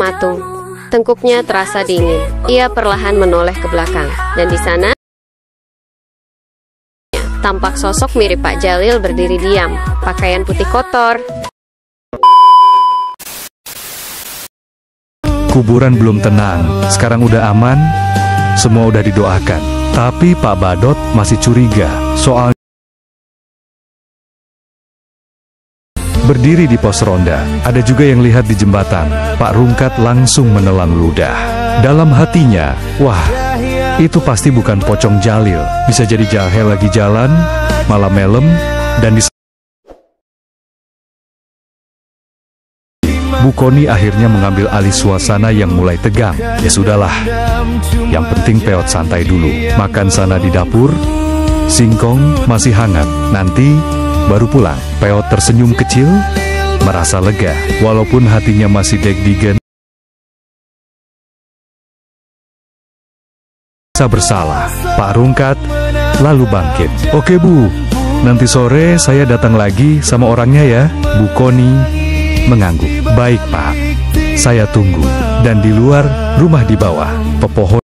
mematung. Tengkuknya terasa dingin. Ia perlahan menoleh ke belakang, dan di sana tampak sosok mirip Pak Jalil berdiri diam, pakaian putih kotor. Kuburan belum tenang, sekarang udah aman, semua udah didoakan. Tapi Pak Badot masih curiga soal berdiri di pos ronda. Ada juga yang lihat di jembatan. Pak Rungkat langsung menelan ludah. Dalam hatinya, wah, itu pasti bukan pocong Jalil. Bisa jadi Jahel lagi jalan, malah melem, dan di Bu Koni akhirnya mengambil alih suasana yang mulai tegang. Ya sudahlah, yang penting Peot santai dulu. Makan sana di dapur, singkong masih hangat. Nanti baru pulang. Peot tersenyum kecil, merasa lega. Walaupun hatinya masih deg-degan, rasa bersalah. Pak Rungkat lalu bangkit. Oke Bu, nanti sore saya datang lagi sama orangnya ya. Bu Koni mengangguk. Baik Pak, saya tunggu. Dan di luar rumah di bawah pepohonan,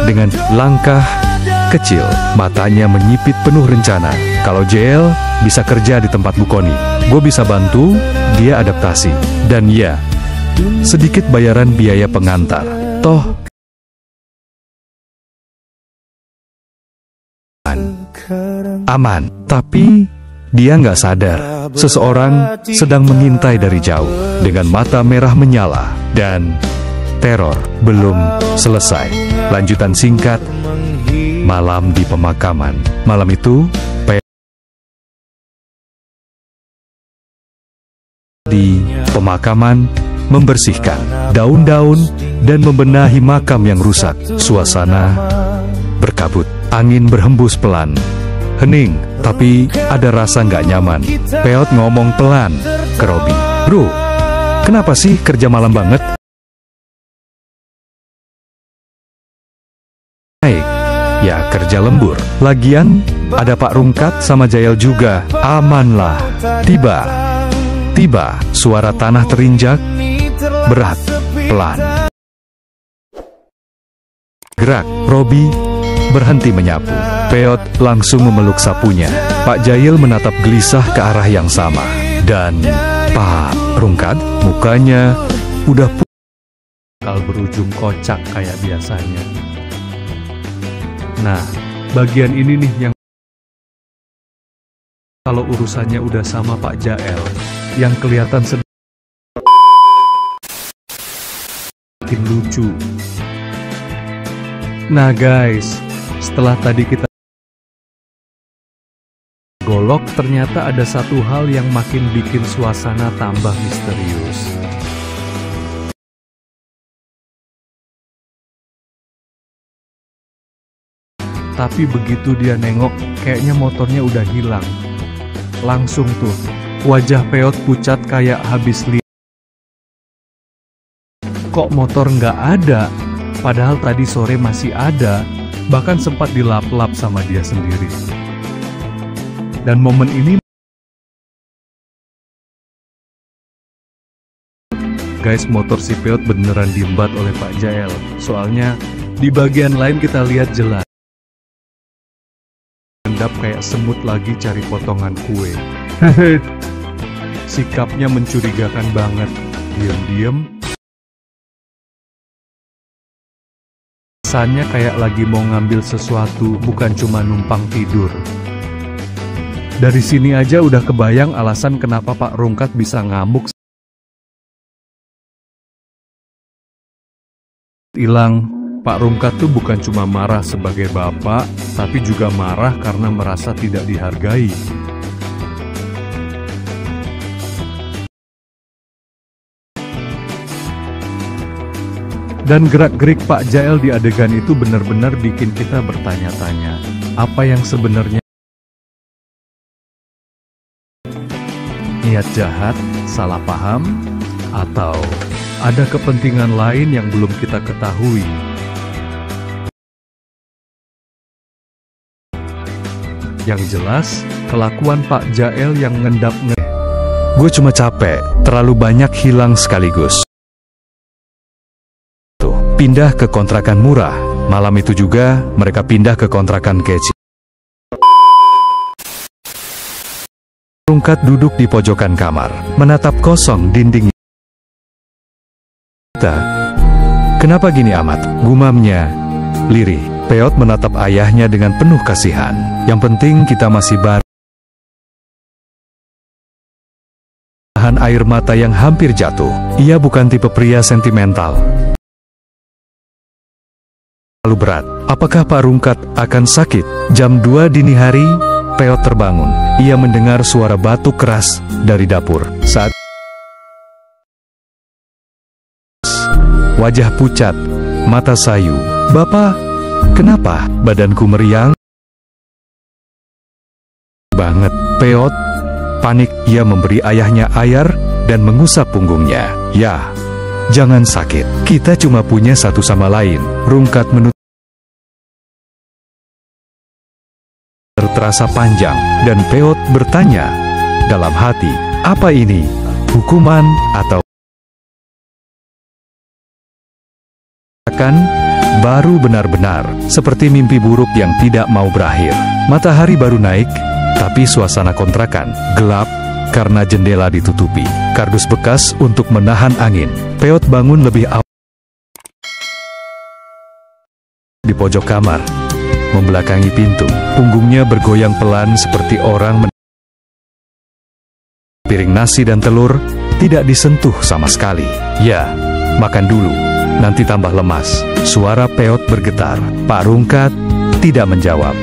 dengan langkah kecil, matanya menyipit penuh rencana. Kalau JL bisa kerja di tempat Bu Koni, gue bisa bantu dia adaptasi. Dan ya, sedikit bayaran biaya pengantar. Toh aman. Tapi dia nggak sadar, seseorang sedang mengintai dari jauh, dengan mata merah menyala, dan teror belum selesai. Lanjutan singkat, malam di pemakaman. Malam itu, di pemakaman membersihkan daun-daun dan membenahi makam yang rusak. Suasana berkabut, angin berhembus pelan. Hening, tapi ada rasa nggak nyaman. Peot ngomong pelan ke Robi. Bro, kenapa sih kerja malam banget? Baik, ya kerja lembur. Lagian, ada Pak Rungkat sama Jael juga. Aman lah. Tiba, suara tanah terinjak, berat, pelan. Gerak, Robi berhenti menyapu. Peot langsung memeluk sapunya. Pak Jail menatap gelisah ke arah yang sama. Dan Pak Rungkat, mukanya udah berujung kocak kayak biasanya. Nah, bagian ini nih yang kalau urusannya udah sama Pak Jael, yang kelihatan sedikit lucu. Nah guys, setelah tadi kita golok, ternyata ada satu hal yang makin bikin suasana tambah misterius. Tapi begitu dia nengok, kayaknya motornya udah hilang. Langsung tuh, wajah Peot pucat kayak habis lihat. Kok motor nggak ada? Padahal tadi sore masih ada. Bahkan sempat dilap-lap sama dia sendiri. Dan momen ini, guys, motor si Peot beneran diembat oleh Pak Jael. Soalnya di bagian lain kita lihat jelas, endap kayak semut lagi cari potongan kue. Sikapnya mencurigakan banget. Diam-diam, kesannya kayak lagi mau ngambil sesuatu, bukan cuma numpang tidur. Dari sini aja udah kebayang alasan kenapa Pak Rungkat bisa ngamuk. Hilang, Pak Rungkat tuh bukan cuma marah sebagai bapak, tapi juga marah karena merasa tidak dihargai. Dan gerak-gerik Pak Jael di adegan itu benar-benar bikin kita bertanya-tanya, apa yang sebenarnya niat jahat, salah paham, atau ada kepentingan lain yang belum kita ketahui. Yang jelas, kelakuan Pak Jael yang ngendap gue cuma capek, terlalu banyak hilang sekaligus. Tuh, pindah ke kontrakan murah. Malam itu juga, mereka pindah ke kontrakan kecil. Rungkat duduk di pojokan kamar, menatap kosong dinding. Kenapa gini amat? Gumamnya. Lirih, Peot menatap ayahnya dengan penuh kasihan. Yang penting kita masih bareng. Tahan air mata yang hampir jatuh. Ia bukan tipe pria sentimental. Terlalu berat. Apakah Pak Rungkat akan sakit? Jam 2 dini hari, Peot terbangun. Ia mendengar suara batuk keras dari dapur. Saat wajah pucat, mata sayu. Bapak, kenapa? Badanku meriang banget. Peot panik. Ia memberi ayahnya air dan mengusap punggungnya. Ya, jangan sakit. Kita cuma punya satu sama lain. Rungkat menutup. Terasa panjang, dan Peot bertanya dalam hati, apa ini? Hukuman atau baru benar-benar seperti mimpi buruk yang tidak mau berakhir. Matahari baru naik, tapi suasana kontrakan gelap karena jendela ditutupi. Kardus bekas untuk menahan angin. Peot bangun lebih awal di pojok kamar, membelakangi pintu. Punggungnya bergoyang pelan seperti orang piring nasi dan telur tidak disentuh sama sekali. Ya, makan dulu, nanti tambah lemas. Suara Peot bergetar. Pak Rungkat tidak menjawab.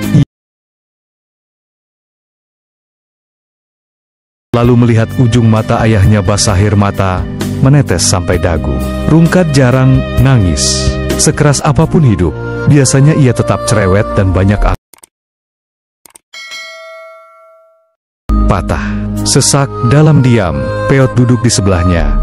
Lalu melihat ujung mata ayahnya basah, air mata menetes sampai dagu. Rungkat jarang nangis. Sekeras apapun hidup, biasanya ia tetap cerewet dan banyak patah. Sesak dalam diam, Peot duduk di sebelahnya.